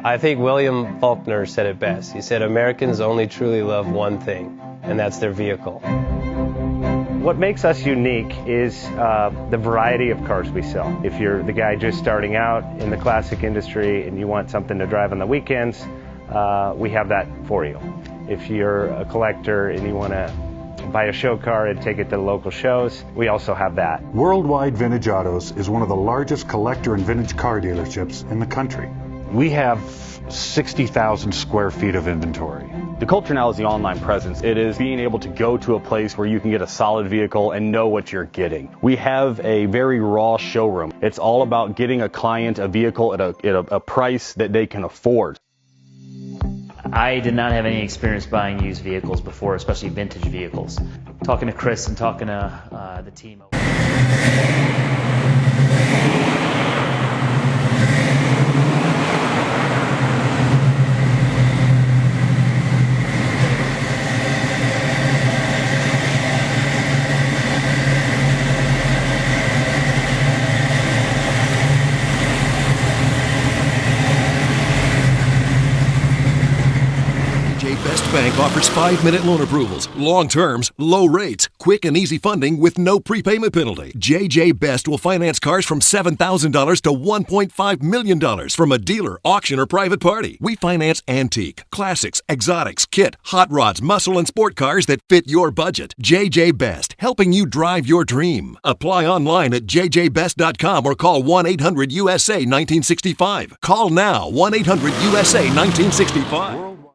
I think William Faulkner said it best. He said, Americans only truly love one thing, and that's their vehicle. What makes us unique is the variety of cars we sell. If you're the guy just starting out in the classic industry and you want something to drive on the weekends, we have that for you. If you're a collector and you want to buy a show car and take it to the local shows, we also have that. Worldwide Vintage Autos is one of the largest collector and vintage car dealerships in the country. We have 60,000 square feet of inventory. The culture now is the online presence. It is being able to go to a place where you can get a solid vehicle and know what you're getting. We have a very raw showroom. It's all about getting a client a vehicle at a price that they can afford. I did not have any experience buying used vehicles before, especially vintage vehicles. Talking to Chris and talking to the team. Best Bank offers 5-minute loan approvals, long terms, low rates, quick and easy funding with no prepayment penalty. JJ Best will finance cars from $7,000 to $1.5 million from a dealer, auction, or private party. We finance antique, classics, exotics, kit, hot rods, muscle, and sport cars that fit your budget. JJ Best, helping you drive your dream. Apply online at jjbest.com or call 1-800-USA-1965. Call now, 1-800-USA-1965.